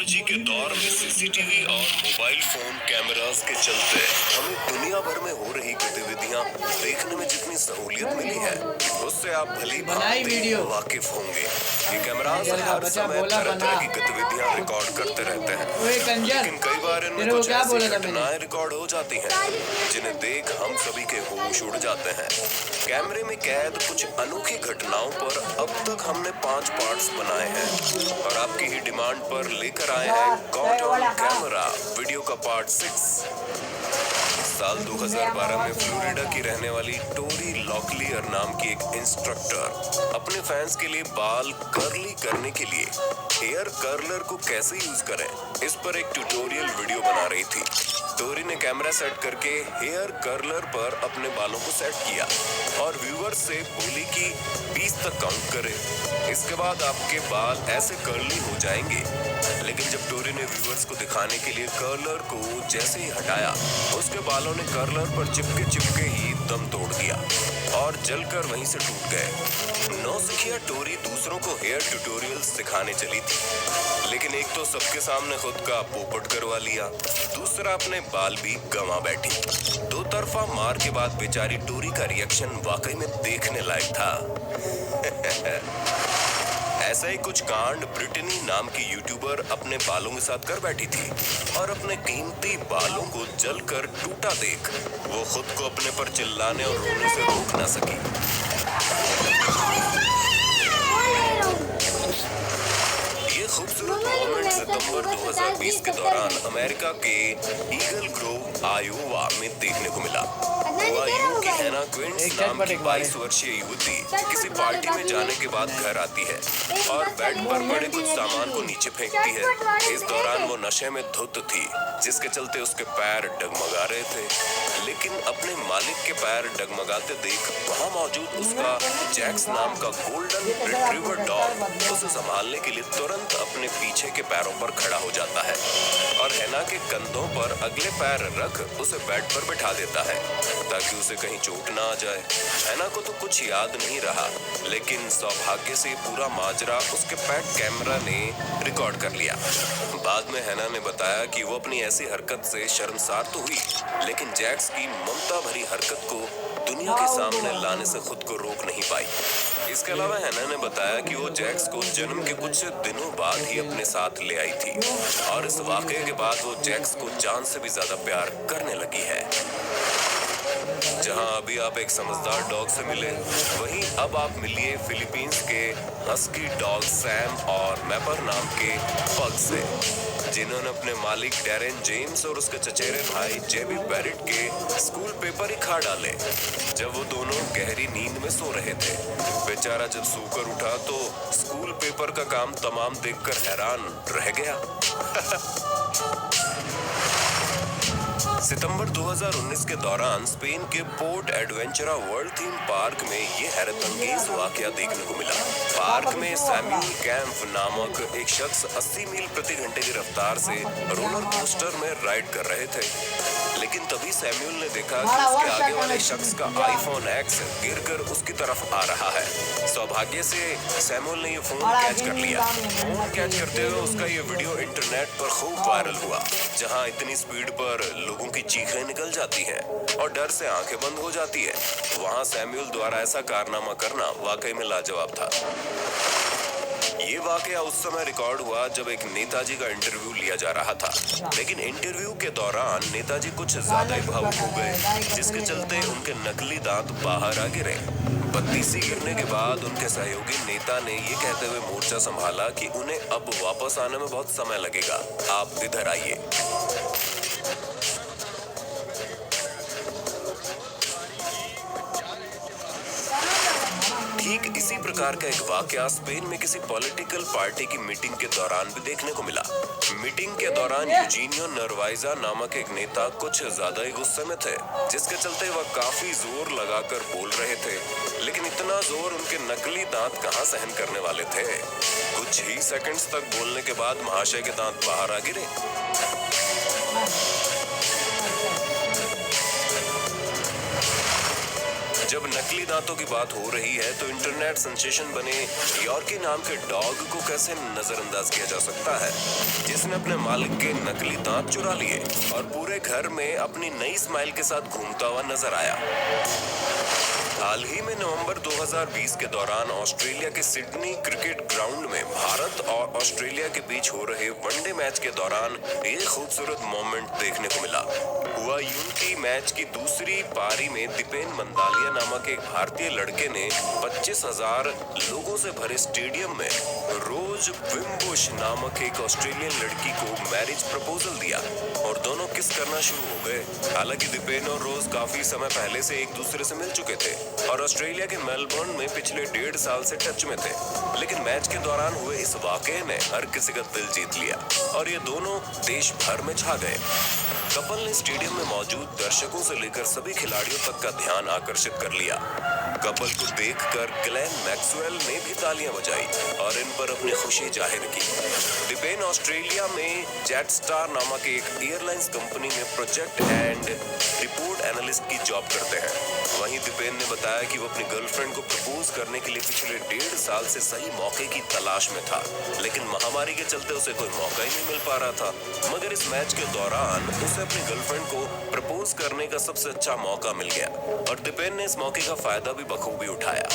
Technology के दौर में सीसीटीवी और मोबाइल फोन कैमरास के चलते हमें दुनिया भर में हो रही गतिविधियां देखने में जितनी सहूलियत मिली है, उससे आप भली भांति वाकिफ होंगे। ये कैमरास हर समय तरह तरह की गतिविधियां रिकॉर्ड करते रहते हैं, लेकिन कई बार इनमें कुछ ऐसी घटनाएं रिकॉर्ड हो जाती हैं जिन्हें देख हम सभी के होश उड़ जाते हैं। कैमरे में कैद कुछ अनोखी घटनाओं पर अब तक हमने 5 पार्ट्स बनाए हैं और आपकी ही डिमांड पर लेकर आए हैं कॉट ऑन कैमरा वीडियो का पार्ट 6। साल 2012 में फ्लोरिडा की रहने वाली टोरी लॉकलियर नाम की एक इंस्ट्रक्टर अपने फैंस के लिए बाल कर्ली करने के लिए हेयर कर्लर को कैसे यूज करें, इस पर एक ट्यूटोरियल वीडियो बना रही थी। टोरी ने कैमरा सेट करके हेयर कर्लर पर अपने बालों को सेट किया और व्यूअर्स से बोली कि 20 तक काउंट करें, इसके बाद आपके बाल ऐसे कर्ली हो जाएंगे। लेकिन जब टोरी ने व्यूअर्स को दिखाने के लिए कर्लर को जैसे ही हटाया, उसके बालों ने कर्लर पर चिपके ही दम तोड़ दिया और जलकर वहीं से टूट गए। नौसिखिया टोरी दूसरों को हेयर ट्यूटोरियल सिखाने चली थी, लेकिन एक तो सबके सामने खुद का पोपट करवा लिया, दूसरा अपने बाल भी गंवा बैठी। दो तरफा मार के बाद बेचारी टोरी का रिएक्शन वाकई में देखने लायक था। ऐसा ही कुछ कांड ब्रिटनी नाम की यूट्यूबर अपने बालों के साथ कर बैठी थी और अपने कीमती बालों को जलकर टूटा देख वो खुद को अपने पर चिल्लाने और रोने से रोक न सकी। ये खूबसूरत मोमेंट सितंबर 2020 के दौरान अमेरिका के ईगल ग्रोव आयोवा में देखने को मिला। ओहायो की हैना क्विंस नाम की 22 वर्षीय युवती किसी पार्टी में जाने के बाद घर आती है और बेड पर पड़े कुछ सामान को नीचे फेंकती है। इस दौरान वो नशे में धुत थी, जिसके चलते उसके पैर डगमगा रहे थे। लेकिन अपने मालिक के पैर डगमगाते देख वहाँ मौजूद उसका जैक्स नाम का गोल्डन रिट्रीवर डॉग उसे संभालने के लिए तुरंत अपने पीछे के पैरों पर खड़ा हो जाता है और हैना के कंधों पर अगले पैर रख उसे बेड पर बैठा देता है ताकि उसे कहीं चोट ना आ जाए। हैना को तो कुछ याद नहीं रहा, लेकिन सौभाग्य से पूरा माजरा उसके पैड कैमरा ने रिकॉर्ड कर लिया। बाद में हैना ने बताया कि वो अपनी ऐसी हरकत से शर्मसार तो हुई, लेकिन जैक्स की ममता भरी हरकत को दुनिया के सामने लाने से खुद को रोक नहीं पाई। इसके अलावा हैना ने बताया कि वो जैक्स को जन्म के कुछ दिनों बाद ही अपने साथ ले आई थी और इस वाकये के बाद वो जैक्स को जान से भी ज्यादा प्यार करने लगी है। जहां अभी आप एक समझदार डॉग से मिले, वहीं अब आप मिलिए फिलीपींस के हस्की डॉग सैम और मैपर नाम के पग से, जिन्होंने अपने मालिक डैरेन जेम्स और उसके चचेरे भाई जेबी बैरेट के स्कूल पेपर ही खा डाले जब वो दोनों गहरी नींद में सो रहे थे। बेचारा जब सोकर उठा तो स्कूल पेपर का काम तमाम देखकर हैरान रह गया। सितंबर 2019 के दौरान स्पेन के पोर्ट एडवेंचरा वर्ल्ड थीम पार्क में ये हैरतअंगेज वाकया देखने को मिला। पार्क में सैम्यूल कैम्प नामक एक शख्स 80 मील प्रति घंटे की रफ्तार से रोलर कोस्टर में राइड कर रहे थे, लेकिन तभी सैम्यूल ने देखा कि उसके आगे वाले शख्स का आईफोन एक्स गिरकर उसकी तरफ आ रहा है। सौभाग्य से सैम्यूल ने ये फोन कैच कर लिया। फोन कैच करते हुए उसका ये वीडियो इंटरनेट पर खूब वायरल हुआ, जहां इतनी स्पीड पर लोगों की चीखें निकल जाती हैं और डर से आंखें बंद हो जाती है। वहां सैम्यूल द्वारा ऐसा कारनामा करना वाकई में लाजवाब था। ये वाकया उस समय रिकॉर्ड हुआ जब एक नेताजी का इंटरव्यू लिया जा रहा था, लेकिन इंटरव्यू के दौरान नेताजी कुछ ज्यादा ही भावुक हो गए, जिसके चलते उनके नकली दांत बाहर आ गिरे। बत्ती सी गिरने के बाद उनके सहयोगी नेता ने ये कहते हुए मोर्चा संभाला कि उन्हें अब वापस आने में बहुत समय लगेगा, आप इधर आइए। ठीक इसी प्रकार का एक वाकया स्पेन में किसी पॉलिटिकल पार्टी की मीटिंग के दौरान भी देखने को मिला। मीटिंग के दौरान यूजीनियो नरवाइजा नामक एक नेता कुछ ज्यादा ही गुस्से में थे, जिसके चलते वह काफी जोर लगाकर बोल रहे थे, लेकिन इतना जोर उनके नकली दांत कहां सहन करने वाले थे। कुछ ही सेकंड्स तक बोलने के बाद महाशय के दांत बाहर आ गिरे। जब नकली दांतों की बात हो रही है तो इंटरनेट सेंसेशन बने यॉर्की नाम के डॉग को कैसे नजरअंदाज किया जा सकता है, जिसने अपने मालिक के नकली दांत चुरा लिए और पूरे घर में अपनी नई स्माइल के साथ घूमता हुआ नजर आया। हाल ही में नवंबर 2020 के दौरान ऑस्ट्रेलिया के सिडनी क्रिकेट ग्राउंड में भारत और ऑस्ट्रेलिया के बीच हो रहे वनडे मैच के दौरान एक खूबसूरत मोमेंट देखने को मिला। हुआ यूं कि मैच की दूसरी पारी में दीपेन मंदालिया नामक एक भारतीय लड़के ने 25,000 लोगों से भरे स्टेडियम में रोज विम्बुश नामक एक ऑस्ट्रेलियन लड़की को मैरिज प्रपोजल दिया और दोनों किस करना शुरू हो गए। हालांकि दीपेन और रोज काफी समय पहले से एक दूसरे से मिल चुके थे और ऑस्ट्रेलिया के मेलबर्न में पिछले 1.5 साल से टच में थे, लेकिन मैच के दौरान हुए इस वाकये ने हर किसी का दिल जीत लिया और ये दोनों देश भर में छा गए। कपल ने स्टेडियम में मौजूद दर्शकों से लेकर सभी खिलाड़ियों तक का ध्यान आकर्षित कर लिया। कपल को देखकर ग्लेन मैक्सवेल ने भी तालियां बजाई और इन पर अपनी खुशी जाहिर की। दीपेन ऑस्ट्रेलिया में जेटस्टार नामक एक एयरलाइंस कंपनी में प्रोजेक्ट एंड रिपोर्ट एनालिस्ट की जॉब करते हैं। वहीं दीपेन ने बताया कि वो अपनी गर्लफ्रेंड को प्रपोज करने के लिए पिछले 1.5 साल से सही मौके की तलाश में था, लेकिन महामारी के चलते उसे कोई मौका ही नहीं मिल पा रहा था। मगर इस मैच के दौरान उसे अपनी गर्लफ्रेंड को प्रपोज करने का सबसे अच्छा मौका मिल गया और दीपेन ने इस मौके का फायदा भी बखूबी उठाया।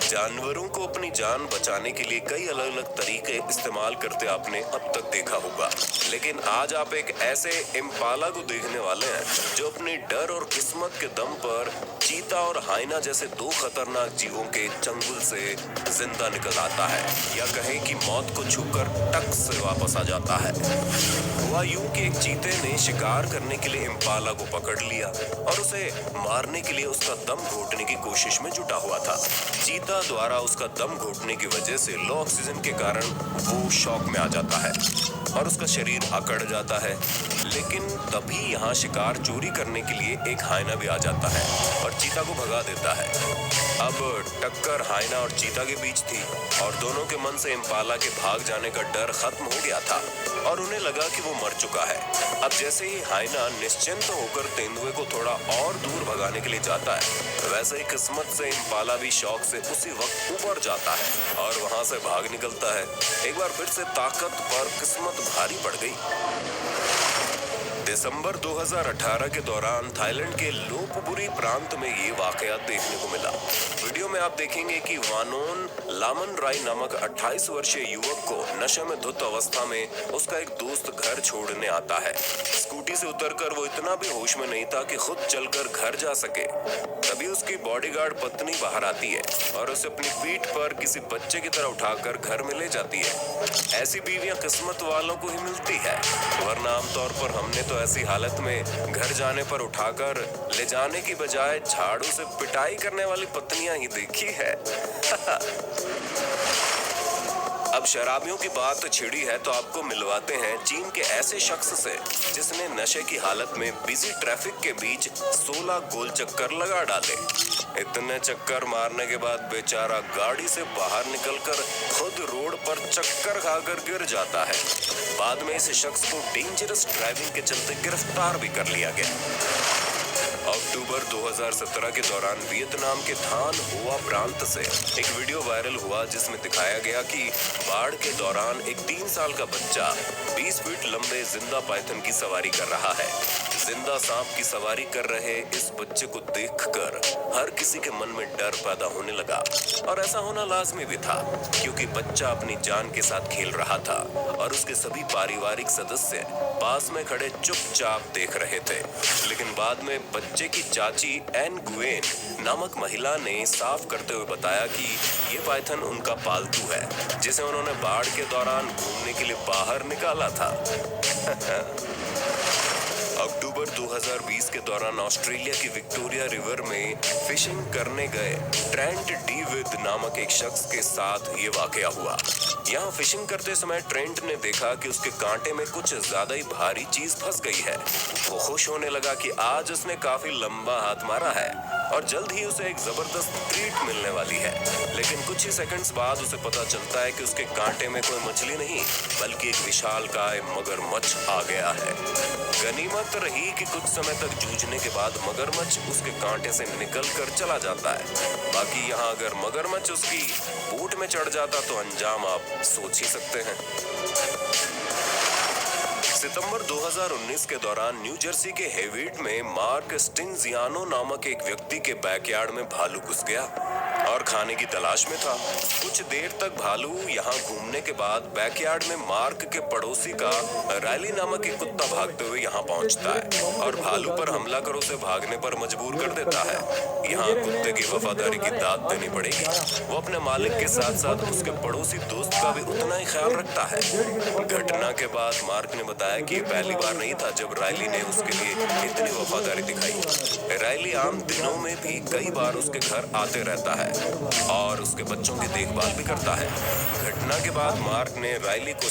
जानवरों को अपनी जान बचाने के लिए कई अलग अलग तरीके इस्तेमाल करते आपने अब तक देखा होगा, लेकिन आज आप एक ऐसे इम्पाला को देखने वाले हैं जो अपनी डर और किस्मत के दम पर चीता और हाइना जैसे 2 खतरनाक जीवों के चंगुल से जिंदा निकल आता है, या कहें कि मौत को छूकर टक से वापस आ जाता है। हुआ यूं कि एक चीते ने शिकार करने के लिए इम्पाला को पकड़ लिया और उसे मारने के लिए उसका दम घोटने की कोशिश में जुटा हुआ था। चीता द्वारा उसका दम घोटने की वजह से लो ऑक्सीजन के कारण वो शॉक में आ जाता है और उसका शरीर अकड़ जाता है। लेकिन तभी यहाँ शिकार चोरी करने के लिए एक हाइना भी आ जाता है और चीता को भगा देता है। अब टक्कर हाइना और चीता के बीच थी और दोनों के मन से इम्पाला के भाग जाने का डर खत्म हो गया था और उन्हें लगा कि वो मर चुका है। अब जैसे ही हाइना निश्चिंत होकर तेंदुए को थोड़ा और दूर भगाने के लिए जाता है, वैसे ही किस्मत से इम्पाला भी शौक से उसी वक्त ऊपर जाता है और वहां से भाग निकलता है। एक बार फिर से ताकत पर किस्मत भारी पड़ गई। दिसंबर 2018 के दौरान थाईलैंड के लोपबुरी प्रांत में ये वाकया देखने को मिला। वीडियो में आप देखेंगे कि वानोन लामन राय नामक 28 वर्षीय युवक को नशे में धुत अवस्था में उसका एक दोस्त घर छोड़ने आता है। स्कूटी से उतरकर वो इतना भी होश में नहीं था कि खुद चलकर घर जा सके। तभी उसकी बॉडीगार्ड पत्नी बाहर आती है और उसे अपनी पीठ पर किसी बच्चे की तरह उठाकर घर में ले जाती है। ऐसी बीवियां किस्मत वालों को ही मिलती है, वरना आमतौर पर हमने तो ऐसी हालत में घर जाने पर उठाकर ले जाने की बजाय झाड़ू से पिटाई करने वाली पत्नियां ही देखी है। अब शराबियों की बात छिड़ी है तो आपको मिलवाते हैं चीन के ऐसे शख्स से जिसने नशे की हालत में बिजी ट्रैफिक के बीच 16 गोल चक्कर लगा डाले। इतने चक्कर मारने के बाद बेचारा गाड़ी से बाहर निकलकर खुद रोड पर चक्कर खाकर गिर जाता है। बाद में इस शख्स को डेंजरस ड्राइविंग के चलते गिरफ्तार भी कर लिया गया। अक्टूबर 2017 के दौरान वियतनाम के थान हुआ प्रांत से एक वीडियो वायरल हुआ जिसमें दिखाया गया कि बाढ़ के दौरान एक 3 साल का बच्चा 20 फीट लंबे जिंदा पाइथन की सवारी कर रहा है। जिंदा सांप की सवारी कर रहे इस बच्चे को देखकर हर किसी के मन में डर पैदा होने लगा और ऐसा होना लाजमी भी था, क्योंकि बच्चा अपनी जान के साथ खेल रहा था और उसके सभी पारिवारिक सदस्य पास में खड़े चुपचाप देख रहे थे। लेकिन बाद में बच्चे की चाची एन गुएन नामक महिला ने साफ करते हुए बताया कि ये पाइथन उनका पालतू है, जिसे उन्होंने बाढ़ के दौरान घूमने के लिए बाहर निकाला था। अक्टूबर 2020 के दौरान ऑस्ट्रेलिया की विक्टोरिया रिवर में फिशिंग करने गए ट्रेंट डीविड नामक एक शख्स के साथ ये वाकया हुआ। यहाँ फिशिंग करते समय ट्रेंट ने देखा कि उसके कांटे में कुछ ज्यादा ही भारी चीज फंस गई है। वो खुश होने लगा कि आज उसने काफी लंबा हाथ मारा है और जल्द ही उसे एक जबरदस्त ट्रीट मिलने वाली है। लेकिन कुछ ही सेकंड्स बाद उसे पता चलता है कि उसके कांटे में कोई मछली नहीं बल्कि एक विशालकाय मगरमच्छ आ गया है। गनीमत रही कि कुछ समय तक जूझने के बाद मगरमच्छ उसके कांटे से निकलकर चला जाता है। बाकी यहाँ अगर मगरमच्छ उसकी पूंछ में चढ़ जाता तो अंजाम आप सोच ही सकते हैं। सितंबर 2019 के दौरान न्यू जर्सी के हेविट में मार्क स्टिंजियानो नामक एक व्यक्ति के बैकयार्ड में भालू घुस गया और खाने की तलाश में था। कुछ देर तक भालू यहाँ घूमने के बाद बैकयार्ड में मार्क के पड़ोसी का रैली नामक एक कुत्ता भागते हुए यहाँ पहुँचता है और भालू पर हमला कर उसे भागने पर मजबूर कर देता है। यहाँ कुत्ते की वफादारी की दाद देनी पड़ेगी। वो अपने मालिक के साथ साथ उसके पड़ोसी दोस्त का भी उतना ही ख्याल रखता है। घटना के बाद मार्क ने बताया कि ये पहली बार नहीं था जब रायली ने उसके लिए इतनी वफादारी दिखाई। रायली आम दिनों में भी कई बार उसके घर आते रहता है और उसके बच्चों की देखभाल भी करता है। घटना के बाद मार्क ने रायली को